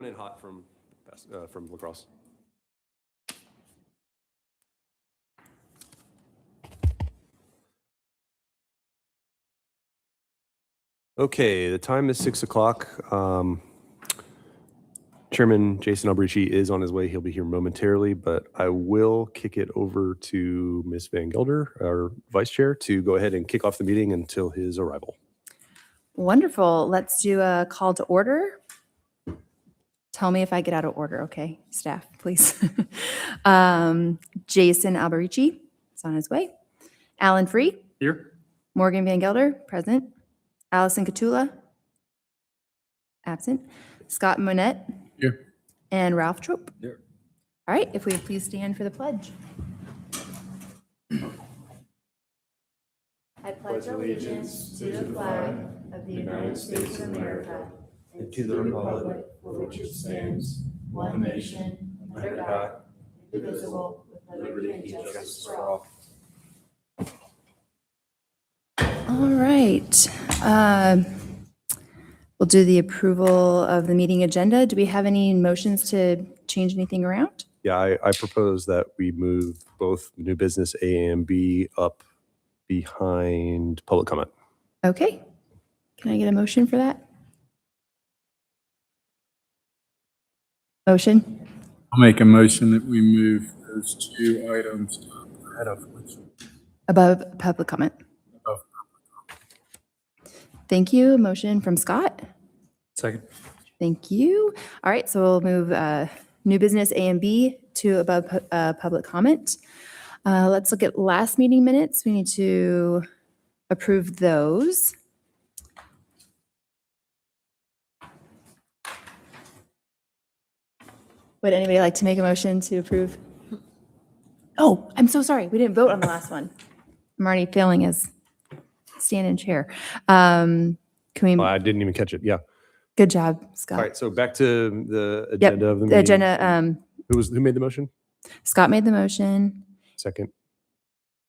And hot from lacrosse. Okay, the time is 6 o'clock. Chairman Jason Alberici is on his way. He'll be here momentarily, but I will kick it over to Ms. Van Gelder, our vice chair, to go ahead and kick off the meeting until his arrival. Wonderful. Let's do a call to order. Tell me if I get out of order, okay? Staff, please. Jason Alberici is on his way. Alan Free. Here. Morgan Van Gelder, present. Allison Catula, absent. Scott Monette. Here. And Ralph Trope. Here. All right, if we would please stand for the pledge. I pledge allegiance to the flag of the United States of America and to the republic for which it stands, one nation, under God, indivisible, with liberty and justice for all. All right. We'll do the approval of the meeting agenda. Do we have any motions to change anything around? Yeah, I propose that we move both new business A and B up behind public comment. Okay. Can I get a motion for that? Motion? I'll make a motion that we move those two items ahead of which. Above public comment. Above. Thank you. A motion from Scott. Second. Thank you. All right, so we'll move new business A and B to above public comment. Let's look at last meeting minutes. We need to approve those. Would anybody like to make a motion to approve? Oh, I'm so sorry. We didn't vote on the last one. I'm already failing as stand-in chair. Can we? I didn't even catch it. Yeah. Good job, Scott. All right. So back to the Yep, agenda of the the meeting. agenda. Who made the motion? Scott made the motion. Second.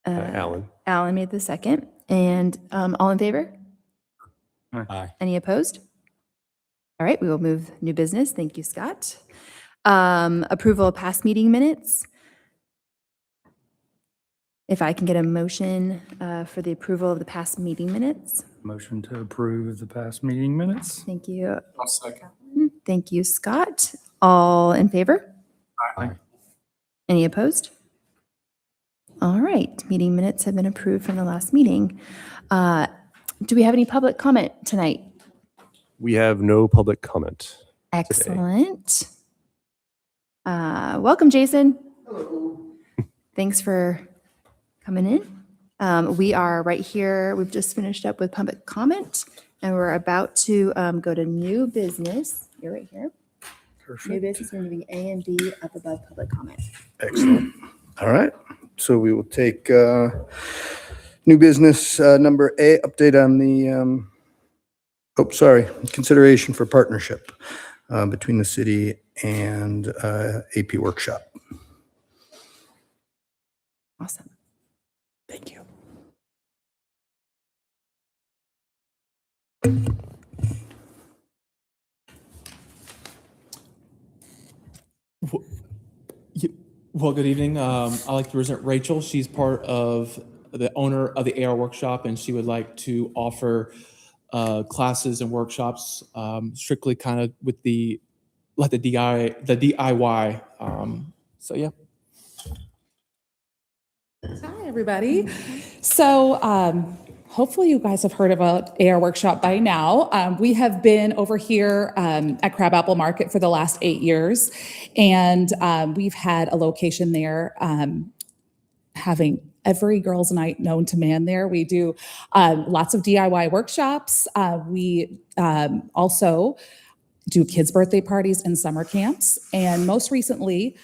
Alan. Alan made the second. And all in favor? Aye. Any opposed? All right, we will move new business. Thank you, Scott. Approval of past meeting minutes. If I can get a motion for the approval of the past meeting minutes. Motion to approve the past meeting minutes. Thank you. I'll second. Thank you, Scott. All in favor? Aye. Any opposed? All right, meeting minutes have been approved from the last meeting. Do we have any public comment tonight? We have no public comment. Excellent. Welcome, Jason. Hello. Thanks for coming in. We are right here. We've just finished up with public comment, and we're about to go to new business. You're right here. Perfect. New business, we're moving A and B up above public comment. Excellent. All right. So we will take new business number A, update on the, consideration for partnership between the city and AP Workshop. Awesome. Thank you. Well, good evening. I'd like to present Rachel. She's part of the owner of the AR Workshop, and she would like to offer classes and workshops strictly kind of with the DIY. So yeah. Hi, everybody. So hopefully you guys have heard about AR Workshop by now. We have been over here at Crab Apple Market for the last 8 years, and we've had a location there having every girls' night known to man there. We do lots of DIY workshops. We also do kids' birthday parties and summer camps. And most recently,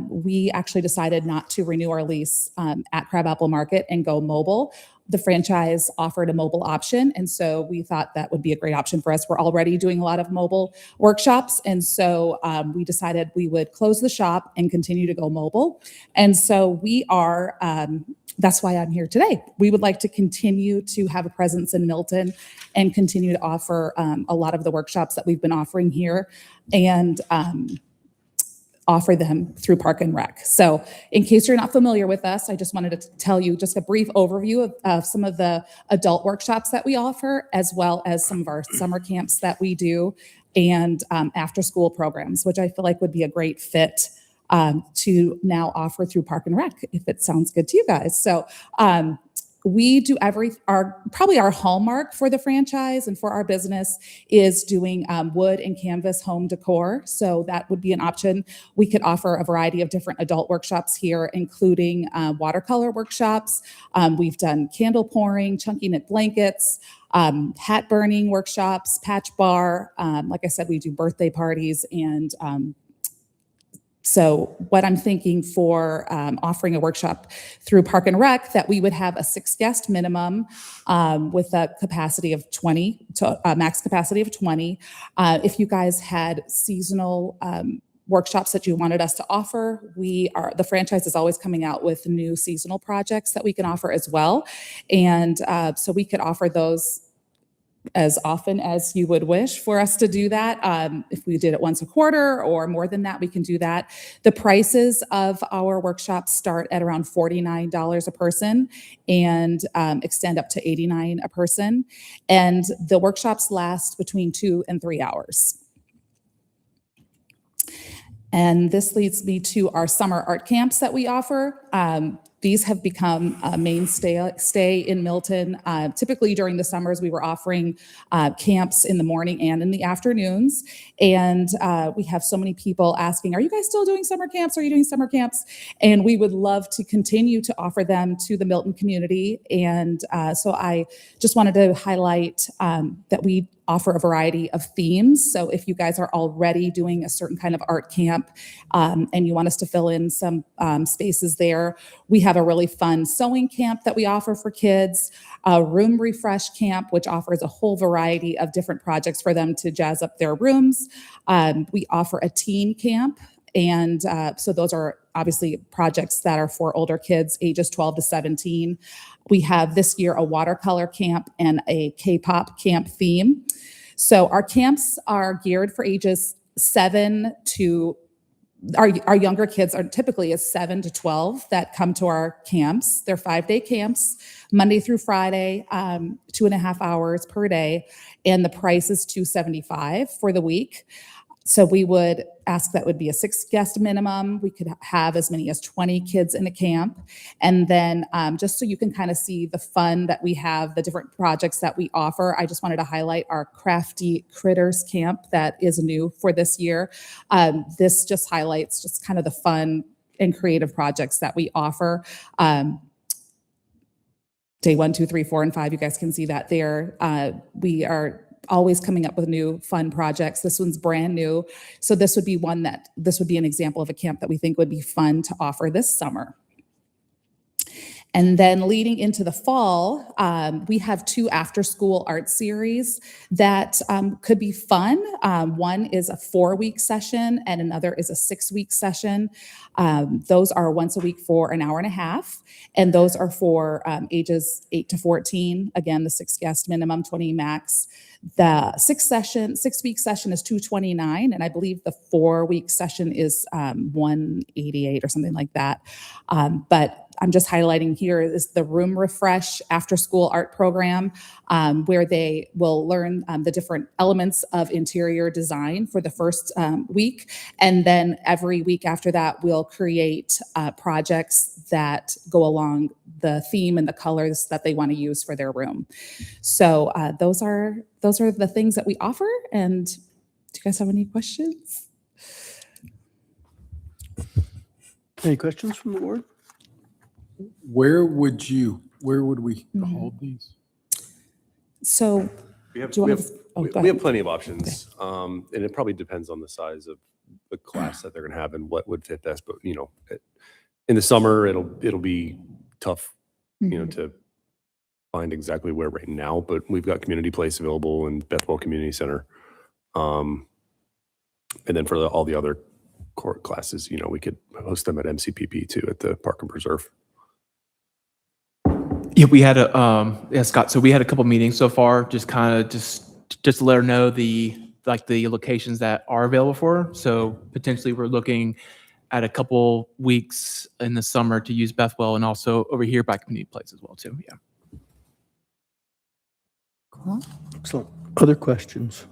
we actually decided not to renew our lease at Crab Apple Market and go mobile. The franchise offered a mobile option, and so we thought that would be a great option for us. We're already doing a lot of mobile workshops, and so we decided we would close the shop and continue to go mobile. And so we are that's why I'm here today. We would like to continue to have a presence in Milton and continue to offer a lot of the workshops that we've been offering here, and offer them through Park and Rec. So in case you're not familiar with us, I just wanted to tell you just a brief overview of some of the adult workshops that we offer, as well as some of our summer camps that we do, and after school programs, which I feel like would be a great fit to now offer through Park and Rec, if it sounds good to you guys. So we do probably our hallmark for the franchise and for our business is doing wood and canvas home decor. So that would be an option. We could offer a variety of different adult workshops here, including watercolor workshops. We've done candle pouring, chunky knit blankets, hat burning workshops, patch bar. Like I said, we do birthday parties, and so what I'm thinking for offering a workshop through Park and Rec, that we would have a 6 guest minimum with a capacity of 20, to a max capacity of 20. If you guys had seasonal workshops that you wanted us to offer, the franchise is always coming out with new seasonal projects that we can offer as well. And so we could offer those as often as you would wish for us to do that. If we did it once a quarter or more than that, we can do that. The prices of our workshops start at around $49 a person and extend up to $89 a person. And the workshops last between 2 and 3 hours. And this leads me to our summer art camps that we offer. These have become a mainstay in Milton. Typically during the summers, we were offering camps in the morning and in the afternoons. And we have so many people asking, are you guys still doing summer camps? Are you doing summer camps? And we would love to continue to offer them to the Milton community. And so I just wanted to highlight that we offer a variety of themes. So if you guys are already doing a certain kind of art camp and you want us to fill in some spaces there, we have a really fun sewing camp that we offer for kids, a room refresh camp, which offers a whole variety of different projects for them to jazz up their rooms. We offer a teen camp. And so those are obviously projects that are for older kids, ages 12 to 17. We have this year a watercolor camp and a K-pop camp theme. So our camps are geared for ages 7 to, our younger kids are typically 7 to 12 that come to our camps. They're 5-day camps, Monday through Friday, 2.5 hours per day. And the price is $275 for the week. So we would ask that would be a 6 guest minimum. We could have as many as 20 kids in a camp. And then just so you can kind of see the fun that we have, the different projects that we offer, I just wanted to highlight our Crafty Critters camp that is new for this year. This just highlights just kind of the fun and creative projects that we offer. Day 1, 2, 3, 4, and 5, you guys can see that there. We are always coming up with new fun projects. This one's brand new. So this would be an example of a camp that we think would be fun to offer this summer. And then leading into the fall, we have 2 after-school art series that could be fun. One is a 4-week session and another is a 6-week session. Those are once a week for an hour and a half. And those are for ages 8 to 14. Again, the 6 guest minimum, 20 max. The 6-week session is $229, and I believe the 4-week session is $188 or something like that. But I'm just highlighting here is the Room Refresh After School Art Program, where they will learn the different elements of interior design for the first week, and then every week after that, we'll create projects that go along the theme and the colors that they want to use for their room. So those are the things that we offer. And do you guys have any questions? Any questions from the board? Where would we hold these? So We have, do you we want have, to? Oh, we, go we have ahead. plenty of options. And it probably depends on the size of the class that they're going to have and what would fit best. But, you know, in the summer, it'll be tough, you know, to find exactly where right now, but we've got Community Place available in Bethwell Community Center. And then for all the other core classes, you know, we could host them at MCPP too, at the Park and Preserve. Yeah, we had yeah, Scott. So we had a couple meetings so far, just kind of just to let her know the locations that are available for her. So potentially we're looking at a couple weeks in the summer to use Bethwell and also over here by Community Place as well too. Yeah. Cool. Excellent. Other questions?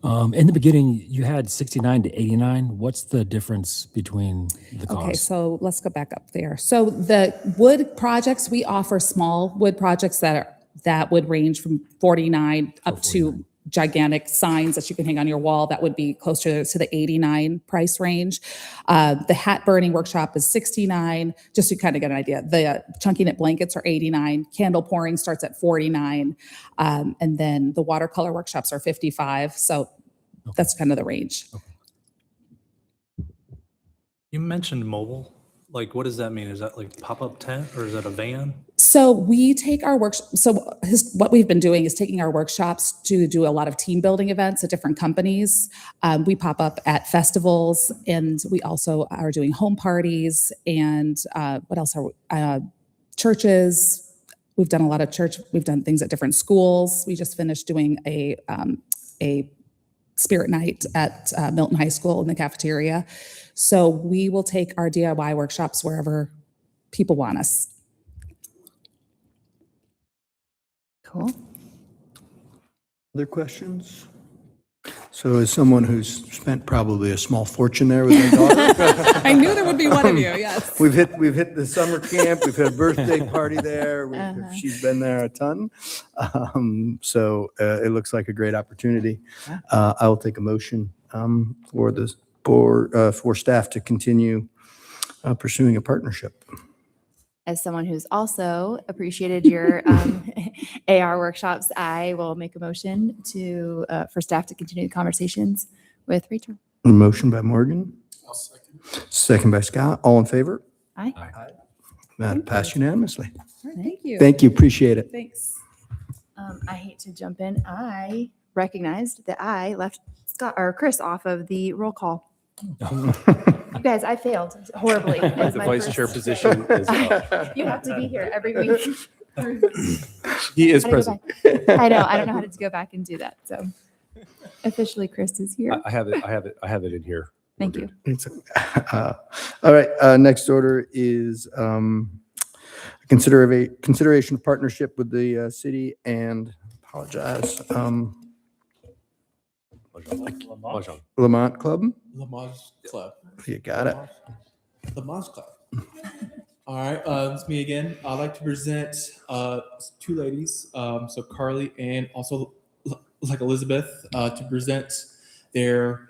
In the beginning, you had 69 to 89. What's the difference between the costs? Okay, so let's go back up there. So the wood projects, we offer small wood projects that would range from 49 up to gigantic signs that you can hang on your wall. That would be closer to the 89 price range. The hat burning workshop is 69, just to kind of get an idea. The chunky knit blankets are 89. Candle pouring starts at 49. And then the watercolor workshops are 55. So that's kind of the range. You mentioned mobile. Like, what does that mean? Is that like pop-up tent or is that a van? So we take our what we've been doing is taking our workshops to do a lot of team building events at different companies. We pop up at festivals, and we also are doing home parties and what else are we? Churches. We've done a lot of church. We've done things at different schools. We just finished doing a spirit night at Milton High School in the cafeteria. So we will take our DIY workshops wherever people want us. Cool. Other questions? So as someone who's spent probably a small fortune there with my daughter, I knew there would be one of you, yes. we've hit the summer camp, we've had a birthday party there, she's been there a ton. So it looks like a great opportunity. I will take a motion for staff to continue pursuing a partnership. As someone who's also appreciated your AR workshops, I will make a motion for staff to continue the conversations with Rachel. A motion by Morgan. I'll second. Second by Scott. All in favor? Aye. That passed unanimously. Thank you. Thank you. Appreciate it. Thanks. I hate to jump in. I recognized that I left Scott or Chris off of the roll call. You guys, I failed horribly. The vice chair position is You have to be here every week. he is How to go present. back. I know. I don't know how to go back and do that. So officially, Chris is here. I have it in here. Thank you. All right. Next order is consideration of partnership with the city and apologize. Mahjong. Lamont Club. Lamage Club. You got it. Lamage Club. All right, it's me again. I'd like to present two ladies, so Carly and also like Elizabeth, to present their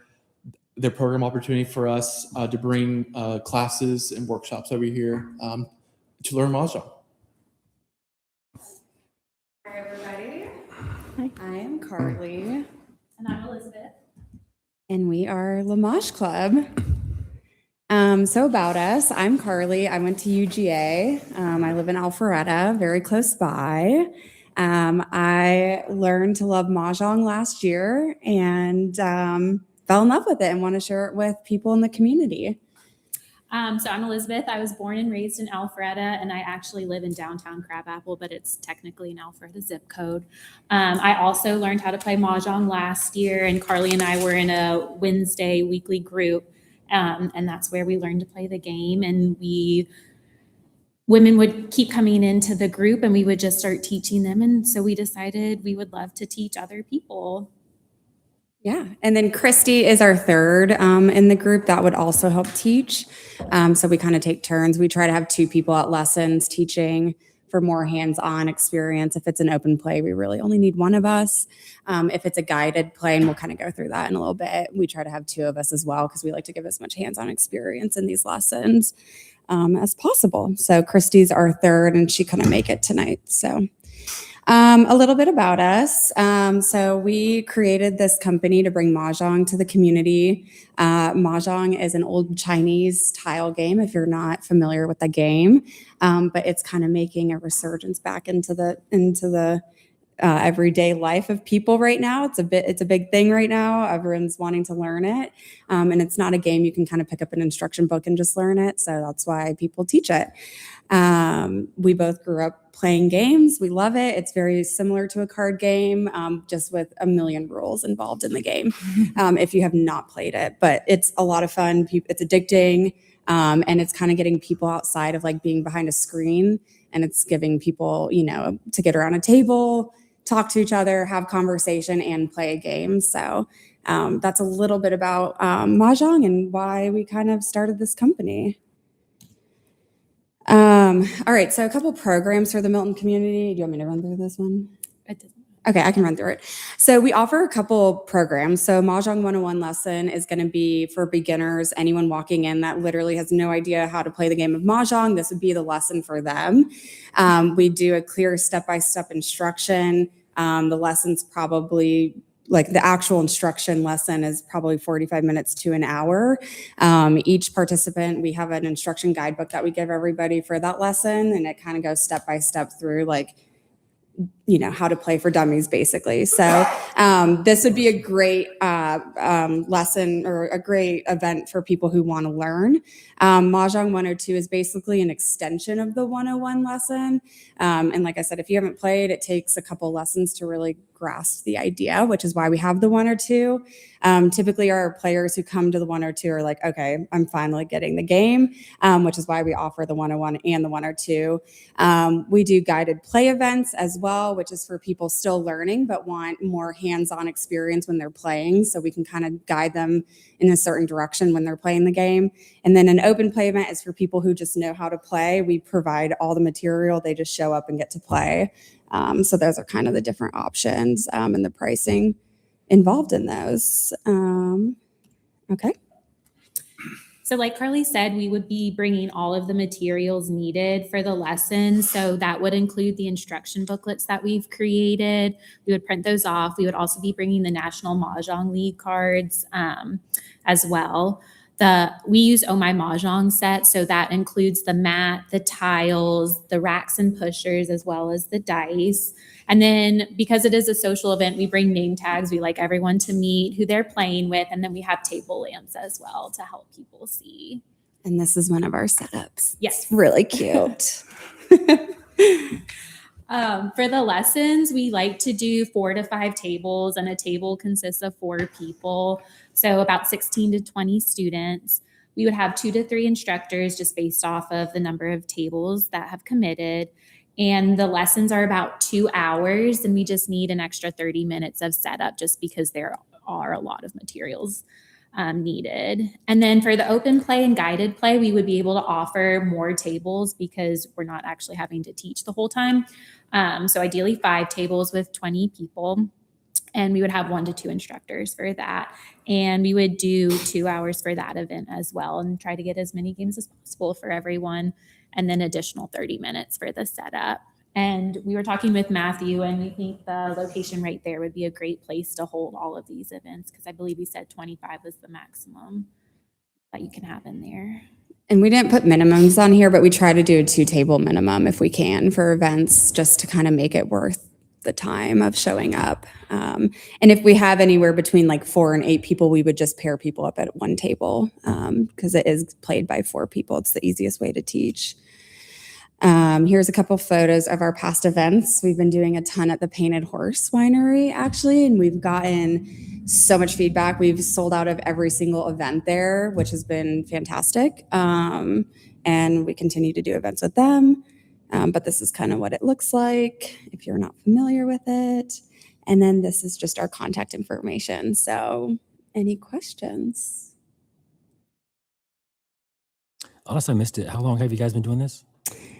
program opportunity for us to bring classes and workshops over here to learn Mahjong. Hi, everybody. Hi. I am Carly, And I'm Elizabeth. and we are Lamage Club. So about us, I'm Carly. I went to UGA. I live in Alpharetta, very close by. I learned to love Mahjong last year and fell in love with it and want to share it with people in the community. So I'm Elizabeth. I was born and raised in Alpharetta, and I actually live in downtown Crabapple, but it's technically an Alpharetta zip code. I also learned how to play Mahjong last year, and Carly and I were in a Wednesday weekly group, and that's where we learned to play the game. And women would keep coming into the group, and we would just start teaching them. And so we decided we would love to teach other people. Yeah. And then Christy is our third in the group that would also help teach. So we kind of take turns. We try to have two people at lessons teaching for more hands-on experience. If it's an open play, we really only need one of us. If it's a guided play, and we'll kind of go through that in a little bit, we try to have two of us as well because we like to give as much hands-on experience in these lessons as possible. So Christy's our third, and she couldn't make it tonight. So a little bit about us. So we created this company to bring Mahjong to the community. Mahjong is an old Chinese tile game, if you're not familiar with the game, but it's kind of making a resurgence back into the everyday life of people right now. It's a big thing right now. Everyone's wanting to learn it. And it's not a game you can kind of pick up an instruction book and just learn it. So that's why people teach it. We both grew up playing games. We love it. It's very similar to a card game, just with a million rules involved in the game if you have not played it. But it's a lot of fun. It's addicting, and it's kind of getting people outside of like being behind a screen, and it's giving people, to get around a table, talk to each other, have conversation, and play a game. So that's a little bit about Mahjong and why we kind of started this company. All right, so a couple programs for the Milton community. Do you want me to run through this one? Okay, I can run through it. So we offer a couple programs. So Mahjong 101 lesson is going to be for beginners, anyone walking in that literally has no idea how to play the game of Mahjong. This would be the lesson for them. We do a clear step-by-step instruction. The lesson's probably like the actual instruction lesson is probably 45 minutes to an hour. Each participant, we have an instruction guidebook that we give everybody for that lesson, and it kind of goes step by step through like, how to play for dummies, basically. So this would be a great lesson or a great event for people who want to learn. Mahjong 102 is basically an extension of the 101 lesson. And like I said, if you haven't played, it takes a couple lessons to really grasp the idea, which is why we have the 102. Typically our players who come to the 102 are like, okay, I'm finally getting the game, which is why we offer the 101 and the 102. We do guided play events as well, which is for people still learning but want more hands-on experience when they're playing, so we can kind of guide them in a certain direction when they're playing the game. And then an open play event is for people who just know how to play. We provide all the material, they just show up and get to play. So those are kind of the different options and the pricing involved in those. Okay. So like Carly said, we would be bringing all of the materials needed for the lesson. So that would include the instruction booklets that we've created. We would print those off. We would also be bringing the National Mahjong League cards as well. We use Oh My Mahjong set, so that includes the mat, the tiles, the racks and pushers, as well as the dice. And then because it is a social event, we bring name tags. We like everyone to meet who they're playing with. And then we have table lamps as well to help people see. And this is one of our setups. Yes. It's really cute. For the lessons, we like to do 4 to 5 tables, and a table consists of 4 people. So about 16 to 20 students. We would have 2 to 3 instructors just based off of the number of tables that have committed. And the lessons are about 2 hours, and we just need an extra 30 minutes of setup just because there are a lot of materials needed. And then for the open play and guided play, we would be able to offer more tables because we're not actually having to teach the whole time. So ideally 5 tables with 20 people. And we would have 1 to 2 instructors for that. And we would do 2 hours for that event as well and try to get as many games as possible for everyone. And then additional 30 minutes for the setup. And we were talking with Matthew, and we think the location right there would be a great place to hold all of these events, because I believe he said 25 was the maximum that you can have in there. And we didn't put minimums on here, but we try to do a 2-table minimum if we can for events, just to kind of make it worth the time of showing up. And if we have anywhere between like 4 and 8 people, we would just pair people up at 1 table because it is played by 4 people. It's the easiest way to teach. Here's a couple photos of our past events. We've been doing a ton at the Painted Horse Winery, actually, and we've gotten so much feedback. We've sold out of every single event there, which has been fantastic. And we continue to do events with them. But this is kind of what it looks like if you're not familiar with it. And then this is just our contact information. So any questions? Unless I missed it, how long have you guys been doing this?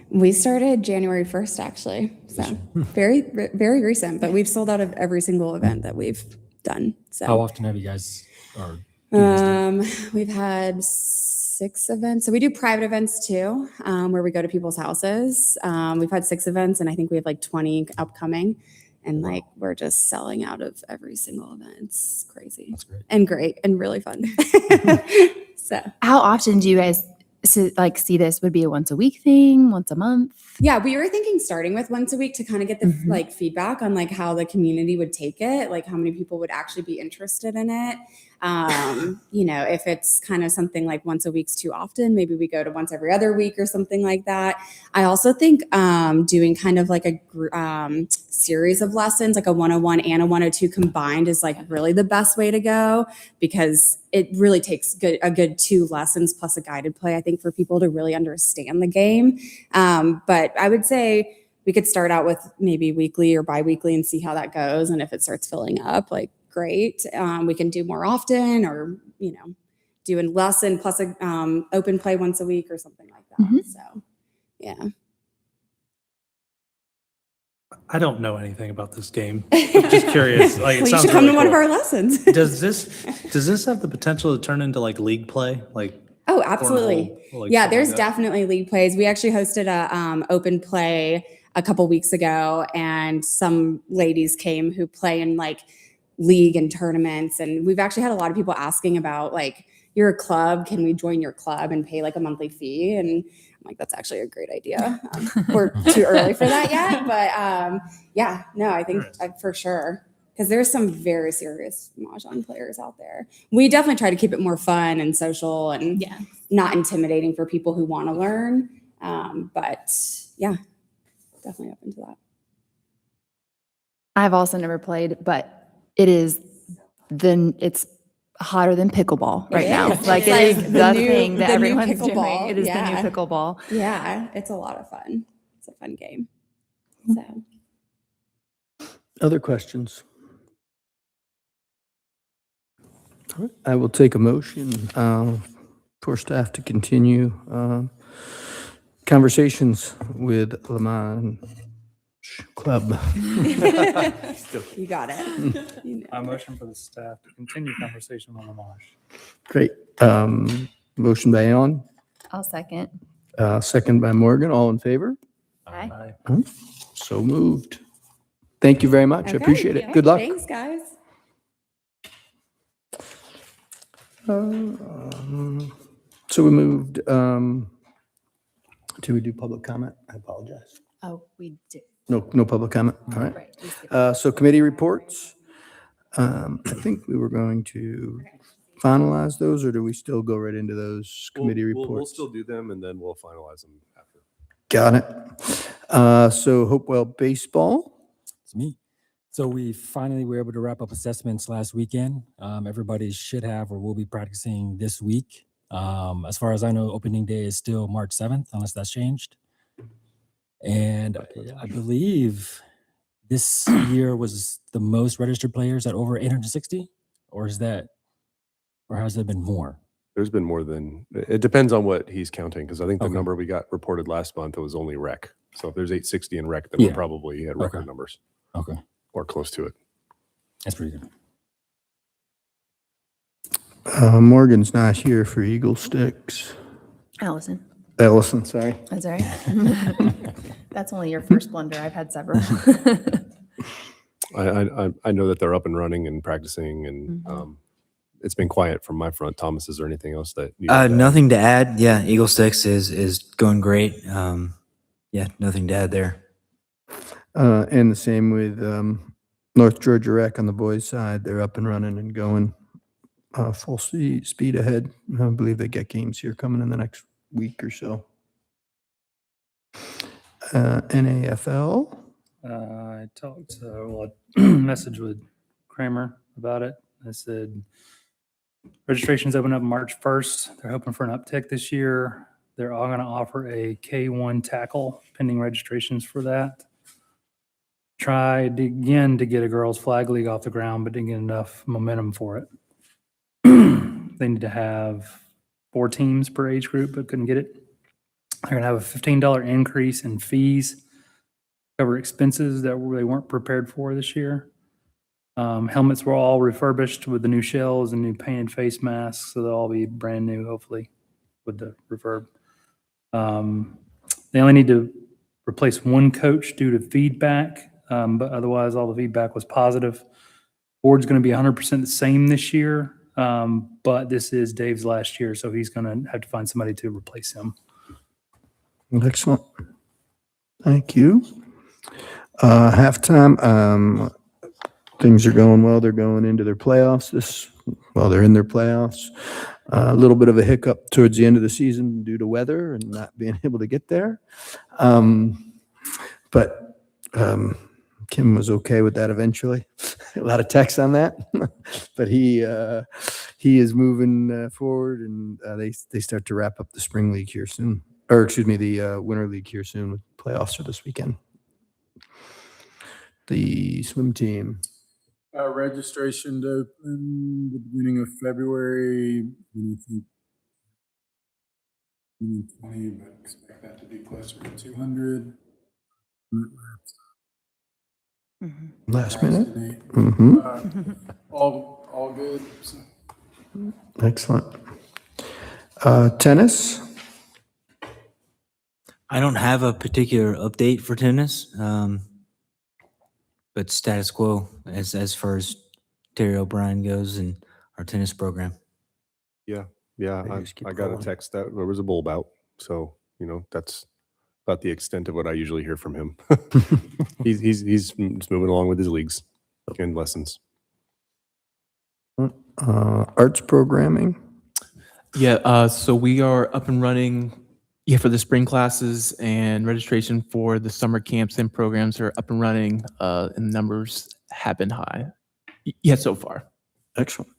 We started January 1st, actually. So very, very recent, but we've sold out of every single event that we've done. So How often have you guys we've had 6 events. So we do private events too, where we go to people's houses. We've had 6 events, and I think we have like 20 upcoming. And like we're just selling out of every single event. It's crazy. That's great. And great and really fun. So How often do you guys see this would be a once a week thing, once a month? Yeah, we were thinking starting with once a week to kind of get the Mhm. like feedback on like how the community would take it, like how many people would actually be interested in it. If it's kind of something like once a week's too often, maybe we go to once every other week or something like that. I also think doing kind of like a series of lessons, like a 101 and a 102 combined, is like really the best way to go, because it really takes a good 2 lessons plus a guided play, I think, for people to really understand the game. But I would say we could start out with maybe weekly or biweekly and see how that goes. And if it starts filling up, like, great. We can do more often, or, do a lesson plus a open play once a week or something like that. Mhm. So, yeah. I don't know anything about this game. I'm just curious. Like, it Well, you sounds should come really to one of cool. our lessons. Does this have the potential to turn into like league play? Like, Oh, absolutely. cornhole, like Yeah, something there's like that? definitely league plays. We actually hosted a open play a couple weeks ago, and some ladies came who play in like league and tournaments. And we've actually had a lot of people asking about, like, you're a club, can we join your club and pay like a monthly fee? And I'm like, that's actually a great idea. We're too early for that yet, but yeah, no, I think for sure. Because there's some very serious Mahjong players out there. We definitely try to keep it more fun and social and Yeah. not intimidating for people who want to learn. But yeah, definitely open to that. I've also never played, but it's hotter than pickleball right now. is. Like, It's it is like the new- thing that the new everyone's doing. pickleball. It is Yeah. the new pickleball. Yeah, it's a lot of fun. It's a fun game. So Other questions? All right, I will take a motion for staff to continue conversations with Le Mans Club. you got it. You know. I motion for the staff to continue conversation on the marsh. Great. Motion by Alan, I'll second. second by Morgan. All in favor? Aye. So moved. Thank you very much. I Okay. appreciate it. Good luck. Thanks, guys. So we moved, do we do public comment? I apologize. Oh, we did. No public comment. All right. Right. we skipped. So committee reports. I think we were going to finalize those, or do we still go right into those committee We'll reports? still do them and then we'll finalize them after. Got it. So Hopewell Baseball. It's me. So we finally were able to wrap up assessments last weekend. Everybody should have or will be practicing this week. As far as I know, opening day is still March 7th, unless that's changed. And I believe this year was the most registered players at over 860, or has there been more? There's been more than, it depends on what he's counting, because I think the Okay. number we got reported last month, it was only rec. So if there's 860 in rec, then Yeah. we're probably at record Okay. numbers Okay, or close to it. that's pretty good. Morgan's not here for Eagle Sticks. Allison, Ellison, sorry. that's all right. That's only your first blunder. I've had several. I know that they're up and running and practicing, and Mhm. it's been quiet from my front. Thomas, is there anything else that you have to add? Nothing to add. Yeah, Eagle Sticks is going great. Yeah, nothing to add there. And the same with North Georgia Rec on the boys' side. They're up and running and going full speed ahead. I believe they get games here coming in the next week or so. NAFL. I talked, message with Kramer about it. I said, registrations open up March 1st. They're hoping for an uptick this year. They're all going to offer a K1 tackle pending registrations for that. Tried again to get a girls flag league off the ground, but didn't get enough momentum for it. They need to have 4 teams per age group, but couldn't get it. They're going to have a $15 increase in fees, cover expenses that they weren't prepared for this year. Helmets were all refurbished with the new shells and new painted face masks, so they'll all be brand new, hopefully, with the refurb. They only need to replace 1 coach due to feedback, but otherwise all the feedback was positive. Board's going to be 100% the same this year. But this is Dave's last year, so he's going to have to find somebody to replace him. Excellent. Thank you. Halftime, things are going well. They're going into their playoffs they're in their playoffs. A little bit of a hiccup towards the end of the season due to weather and not being able to get there. But Kim was okay with that eventually. A lot of text on that, but he is moving forward, and they start to wrap up the spring league here soon, or excuse me, the winter league here soon. With playoffs are this weekend. The swim team. Registration to open the beginning of February. I think 20, but expect that to be closer to 200. Last minute. All good. So. Excellent. Tennis. I don't have a particular update for tennis, but status quo as far as Terry O'Brien goes and our tennis program. Yeah, They just keep I got a rolling. text that there was a bowl bout. So, that's about the extent of what I usually hear from him. He's just moving along with his leagues and lessons. Arts programming. Yeah, so we are up and running for the spring classes, and registration for the summer camps and programs are up and running, and numbers have been high. So far. Excellent.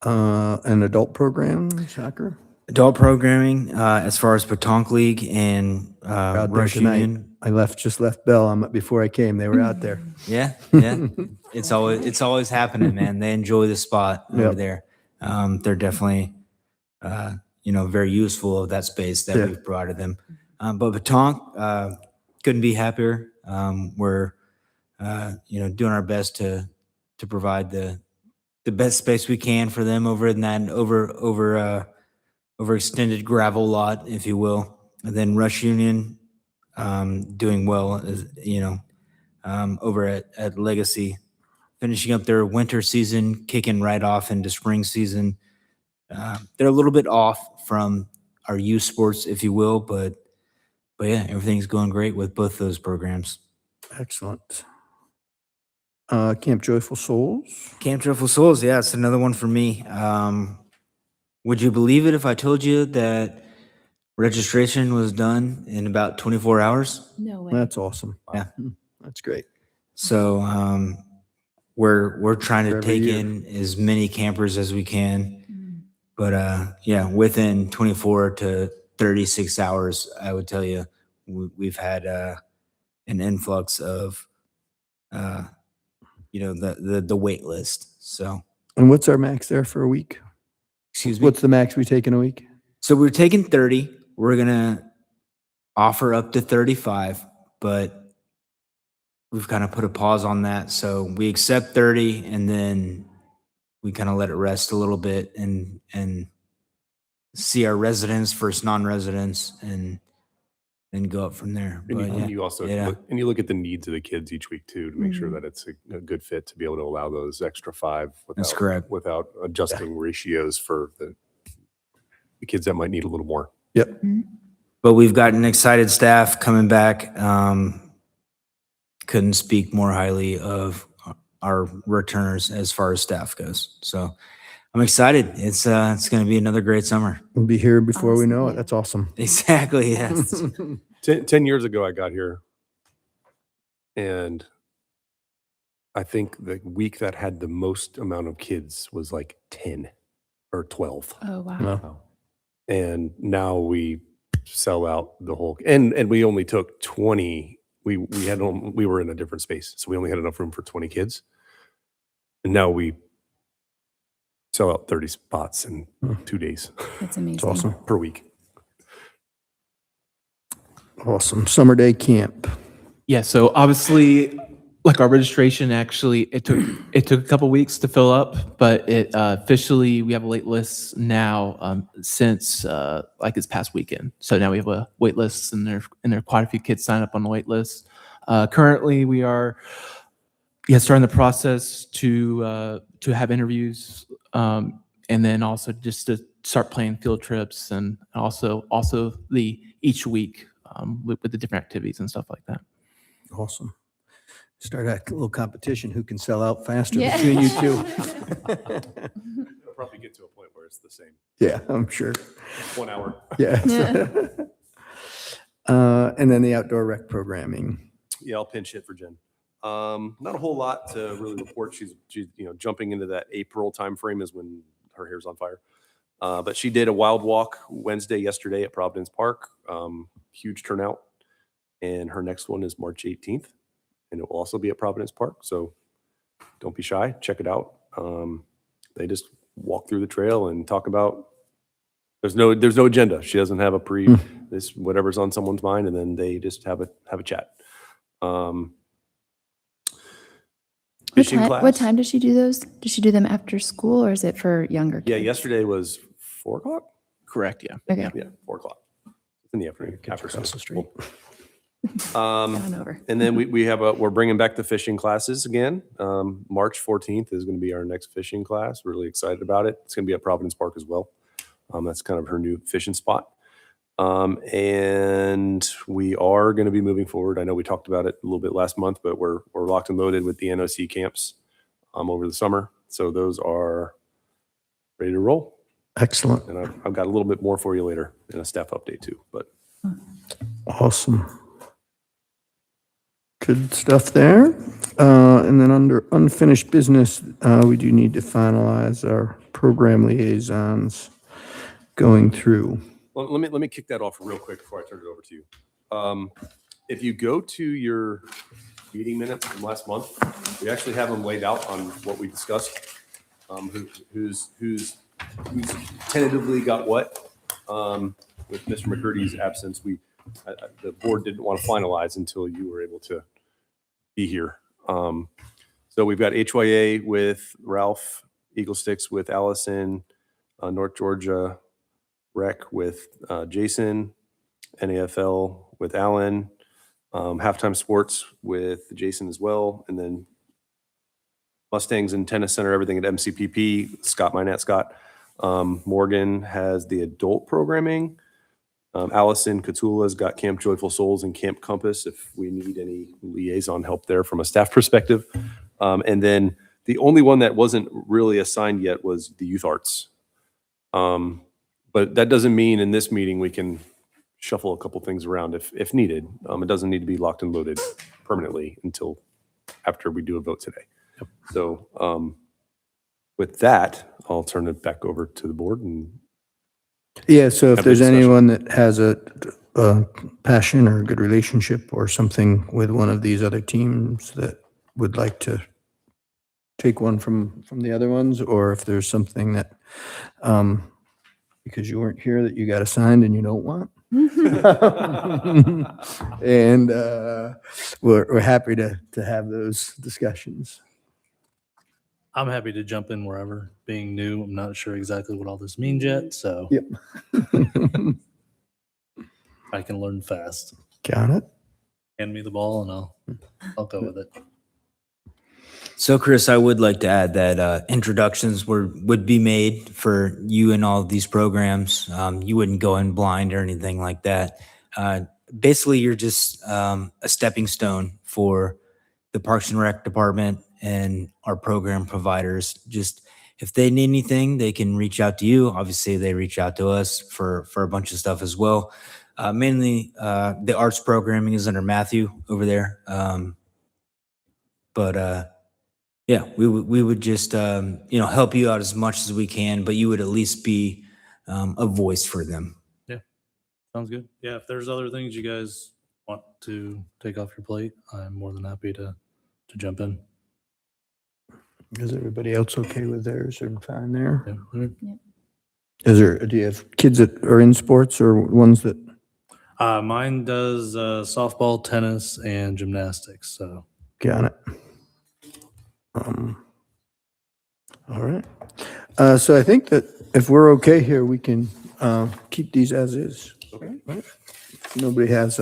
An adult program, soccer. Adult programming, as far as Petanque League and Out there Rush tonight. Union. I just left Bell. Before I came, they were out there. Yeah. It's always happening, man. They enjoy the spot over Yep. there. They're definitely, very useful of that space that we've provided them. But Petanque, couldn't be happier. We're, doing our best to provide the best space we can for them over in that overextended gravel lot, if you will. And then Rush Union, doing well, over at Legacy, finishing up their winter season, kicking right off into spring season. They're a little bit off from our youth sports, if you will, but yeah, everything's going great with both those programs. Excellent. Camp Joyful Souls. Camp Joyful Souls, yeah, it's another one for me. Would you believe it if I told you that registration was done in about 24 hours? No way. That's awesome. Yeah. That's great. So we're trying For to every take year. in as many campers as we can. But within 24 to 36 hours, I would tell you, we've had an influx of the wait list. So And what's our max there for a week? excuse me. What's the max we take in a week? So we're taking 30. We're gonna offer up to 35, but we've kind of put a pause on that. So we accept 30, and then we kind of let it rest a little bit and see our residents versus non-residents, and then go up from there. And, But you, yeah, and you also yeah. look at the needs of the kids each week too, to make sure that it's a good fit to be able to allow those extra 5 That's correct. without adjusting ratios for the kids that might need a little more. Yep. But we've got an excited staff coming back. Couldn't speak more highly of our returners as far as staff goes. So I'm excited. It's going to be another great summer. We'll be here before we know it. Awesome. That's awesome. Exactly. Yes. 10 years ago, I got here, and I think the week that had the most amount of kids was like 10 or 12. Oh, wow. No. And now we sell out the whole, and we only took 20. We were in a different space, so we only had enough room for 20 kids. And now we sell out 30 spots in 2 days That's amazing. It's awesome. per week. Awesome. Summer day camp. Yeah, so obviously, like our registration, actually, it took a couple weeks to fill up, but it officially we have a wait list now since like this past weekend. So now we have a wait list, and there are quite a few kids signed up on the wait list. Currently, we are yeah, starting the process to have interviews, and then also just to start planning field trips, and also the each week with the different activities and stuff like that. Awesome. Start a little competition, who can sell out faster Yeah. between you two. It'll probably get to a point where it's the same. Yeah, I'm sure. 1 hour. Yes. And then the outdoor rec programming. Yeah, I'll pinch hit for Jen. Not a whole lot to really report. She's jumping into that April timeframe is when her hair's on fire. But she did a wild walk yesterday at Providence Park. Huge turnout. And her next one is March 18th. And it will also be at Providence Park. So don't be shy. Check it out. They just walk through the trail and talk about, there's no agenda. She doesn't have a this whatever's on someone's mind, and then they just have a chat. Fishing class. What time does she do those? Does she do them after school, or is it for younger kids? Yeah, yesterday was 4 o'clock. Correct. Yeah. Okay. Yeah, 4 o'clock in the afternoon. After across the street. On over. And then we're bringing back the fishing classes again. March 14th is going to be our next fishing class. We're really excited about it. It's going to be at Providence Park as well. That's kind of her new fishing spot. And we are going to be moving forward. I know we talked about it a little bit last month, but we're locked and loaded with the NOC camps over the summer. So those are ready to roll. Excellent. And I've got a little bit more for you later in a staff update too. But Awesome. Good stuff there. And then under unfinished business, we do need to finalize our program liaisons going through. well, let me kick that off real quick before I turn it over to you. If you go to your meeting minutes from last month, we actually have them laid out on what we discussed. Who's tentatively got what. With Mr. McCurdy's absence, the board didn't want to finalize until you were able to be here. So we've got HYA with Ralph, Eagle Sticks with Allison, North Georgia Rec with Jason, NAFL with Alan, Halftime Sports with Jason as well, and then Mustangs and Tennis Center, everything at MCPP, Scott Minat Scott. Morgan has the adult programming. Allison Catula's got Camp Joyful Souls and Camp Compass if we need any liaison help there from a staff perspective. And then the only one that wasn't really assigned yet was the youth arts. But that doesn't mean in this meeting we can shuffle a couple things around if needed. It doesn't need to be locked and loaded permanently until after we do a vote today. Yep. So with that, I'll turn it back over to the board and Yeah, so if have a there's discussion. anyone that has a passion or a good relationship or something with one of these other teams that would like to take one from the other ones, or if there's something that, because you weren't here, that you got assigned and you don't want. And we're happy to have those discussions. I'm happy to jump in wherever. Being new, I'm not sure exactly what all this means yet, so Yep. I can learn fast. Got it. Hand me the ball and I'll go with it. So, Chris, I would like to add that introductions would be made for you and all of these programs. You wouldn't go in blind or anything like that. Basically, you're just a stepping stone for the Parks and Rec department and our program providers. Just if they need anything, they can reach out to you. Obviously, they reach out to us for a bunch of stuff as well. Mainly, the arts programming is under Matthew over there. Yeah, we would just help you out as much as we can, but you would at least be a voice for them. Yeah, sounds good. Yeah, if there's other things you guys want to take off your plate, I'm more than happy to jump in. Is everybody else okay with theirs or fine there? Yeah. Do you have kids that are in sports or ones that? Mine does softball, tennis, and gymnastics. So Got it. All right. So I think that if we're okay here, we can keep these as is. Okay. Right? Nobody has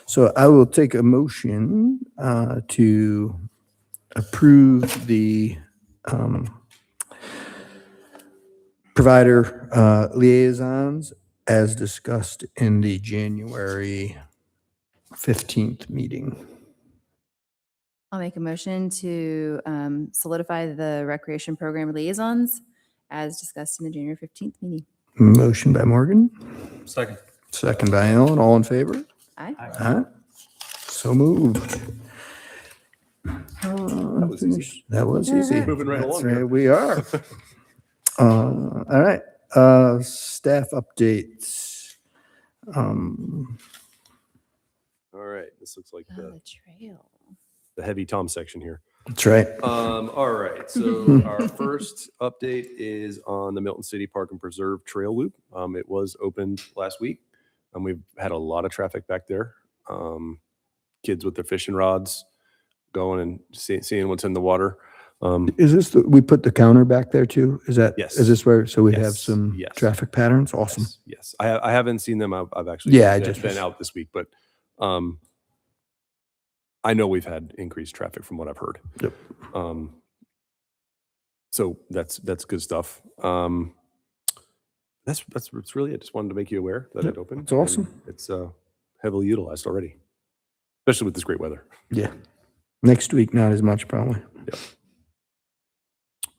so I will take a motion to approve the provider liaisons as discussed in the January 15th meeting. I'll make a motion to solidify the recreation program liaisons as discussed in the January 15th meeting. Motion by Morgan, Second. second by Ellen. All in favor? Aye. Aye. So moved. That was easy. That was easy. Moving right That's along right, here. we are. All right. Staff updates. All right. This looks like Oh, the trail. the heavy Tom section here. That's right. All right. So our first update is on the Milton City Park and Preserve Trail Loop. It was opened last week, and we've had a lot of traffic back there. Kids with their fishing rods going and seeing what's in the water. Is this, we put the counter back there too? Is that, Yes. is this where, so we have Yes. some Yes. traffic patterns? Awesome. Yes. I haven't seen them. I've actually Yeah, I just been was- out this week, but I know we've had increased traffic from what I've heard. Yep. So that's good stuff. That's really it. Just wanted to make you aware that it opened. That's awesome. and It's heavily utilized already, especially with this great weather. Yeah. Next week, not as much probably.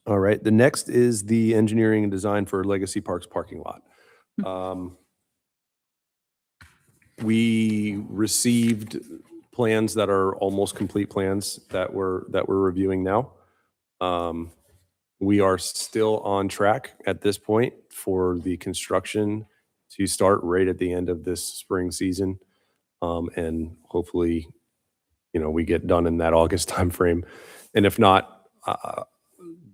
All right. The next is the engineering and design for Legacy Park's parking lot. We received plans that are almost complete plans that we're reviewing now. We are still on track at this point for the construction to start right at the end of this spring season. And hopefully, we get done in that August timeframe. And if not,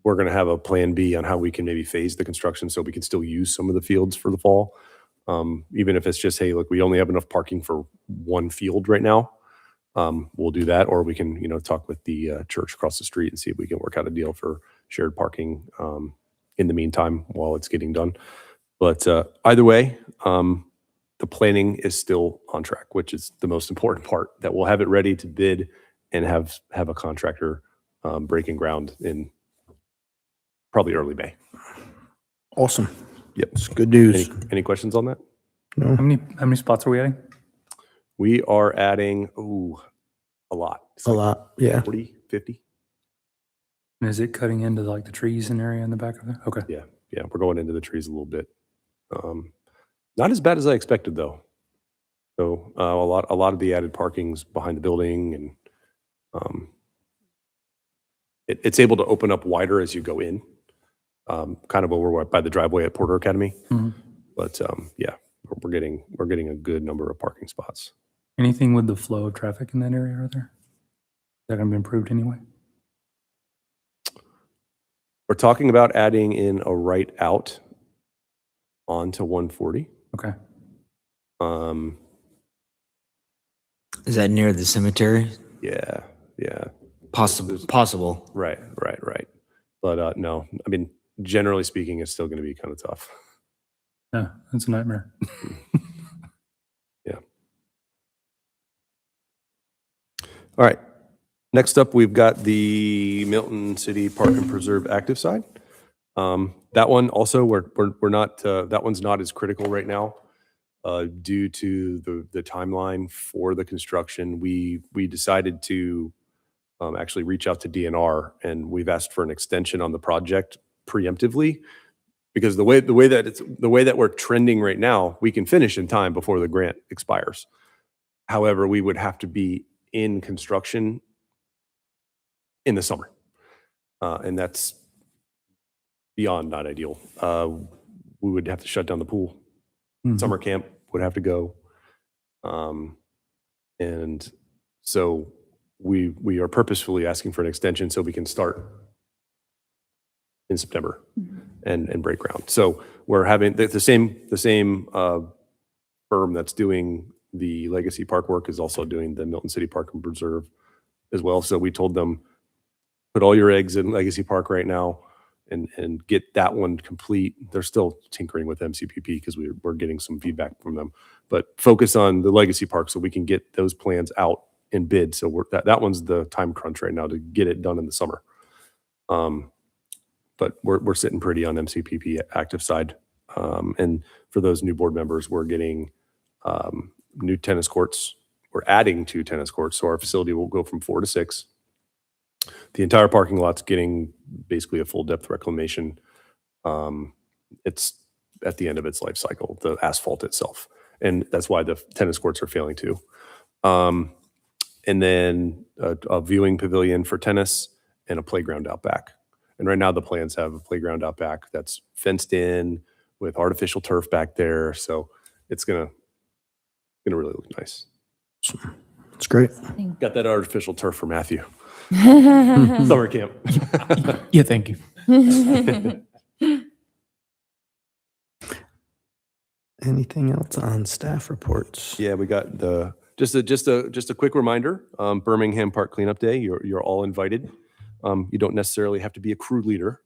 we're going to have a plan B on how we can maybe phase the construction so we can still use some of the fields for the fall. Even if it's just, hey, look, we only have enough parking for one field right now. We'll do that, or we can, talk with the church across the street and see if we can work out a deal for shared parking in the meantime while it's getting done. But either way, the planning is still on track, which is the most important part, that we'll have it ready to bid and have a contractor breaking ground in probably early May. Awesome. Yep. It's good news. Any questions on that? No. How many spots are we adding? We are adding, a lot. It's A like lot. Yeah. 40, 50. And is it cutting into like the trees and area in the back of it? Okay. Yeah, we're going into the trees a little bit. Not as bad as I expected, though. So a lot of the added parking's behind the building, and it's able to open up wider as you go in, kind of over by the driveway at Porter Academy. Mhm. But yeah, we're getting a good number of parking spots. Anything with the flow of traffic in that area, are there? Is that going to be improved anyway? We're talking about adding in a right out onto 140. Okay. Is that near the cemetery? Yeah. Possible. Right. But no, I mean, generally speaking, it's still going to be kind of tough. Yeah, it's a nightmare. Yeah. All right. Next up, we've got the Milton City Park and Preserve active side. That one also, we're not, that one's not as critical right now due to the timeline for the construction. We decided to actually reach out to DNR, and we've asked for an extension on the project preemptively, because the way that we're trending right now, we can finish in time before the grant expires. However, we would have to be in construction in the summer, and that's beyond not ideal. We would have to shut down the pool. Mhm. Summer camp would have to go, and so we are purposefully asking for an extension so we can start in September and break ground. So we're having the same firm that's doing the Legacy Park work is also doing the Milton City Park and Preserve as well. So we told them, put all your eggs in Legacy Park right now and get that one complete. They're still tinkering with MCPP because we're getting some feedback from them, but focus on the Legacy Park so we can get those plans out in bid. So that one's the time crunch right now to get it done in the summer. But we're sitting pretty on MCPP active side. And for those new board members, we're getting new tennis courts. We're adding 2 tennis courts. So our facility will go from 4 to 6. The entire parking lot's getting basically a full depth reclamation. It's at the end of its life cycle, the asphalt itself. And that's why the tennis courts are failing too. And then a viewing pavilion for tennis and a playground out back. And right now the plans have a playground out back that's fenced in with artificial turf back there. So it's gonna really look nice. It's great. Got that artificial turf for Matthew. Summer camp. Yeah, thank you. Anything else on staff reports? Yeah, we got just a quick reminder, Birmingham Park Cleanup Day, you're all invited. You don't necessarily have to be a crew leader,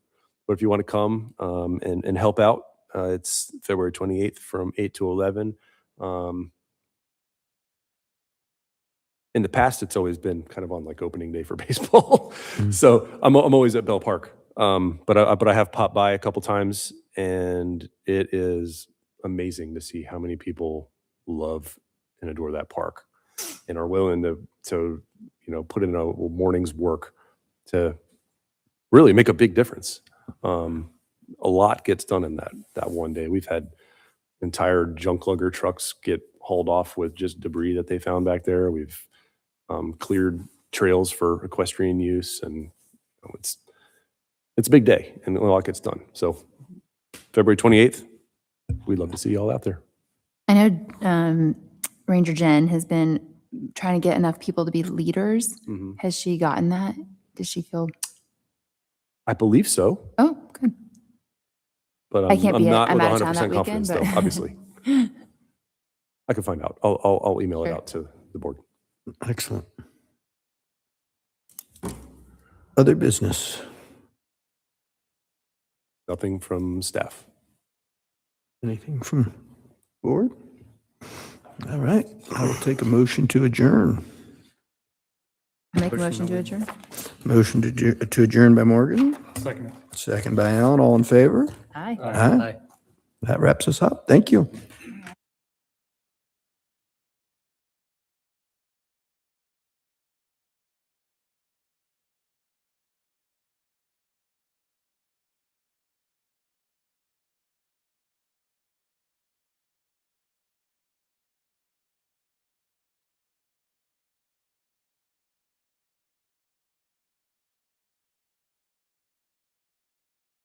but if you want to come and help out, it's February 28th from 8 to 11. In the past, it's always been kind of on like opening day for baseball. So I'm always at Bell Park. But I have popped by a couple times, and it is amazing to see how many people love and adore that park and are willing to put in a morning's work to really make a big difference. A lot gets done in that one day. We've had entire junk lugger trucks get hauled off with just debris that they found back there. We've cleared trails for equestrian use, and it's a big day and a lot gets done. So February 28th, we'd love to see you all out there. I know Ranger Jen has been trying to get enough people to be leaders. Mhm. Has she gotten that? Does she feel? I believe so, Oh, good. but I can't I'm be. not I'm with out of town 100% that confidence weekend, though, but obviously. I can find out. I'll email it Sure. out to the board. Excellent. Other business? Nothing from staff. Anything from board? All right, I will take a motion to adjourn. I make a motion to adjourn. Motion to adjourn by Morgan, Second. second by Alan, all in favor? Aye. Aye. That wraps us up. Thank you.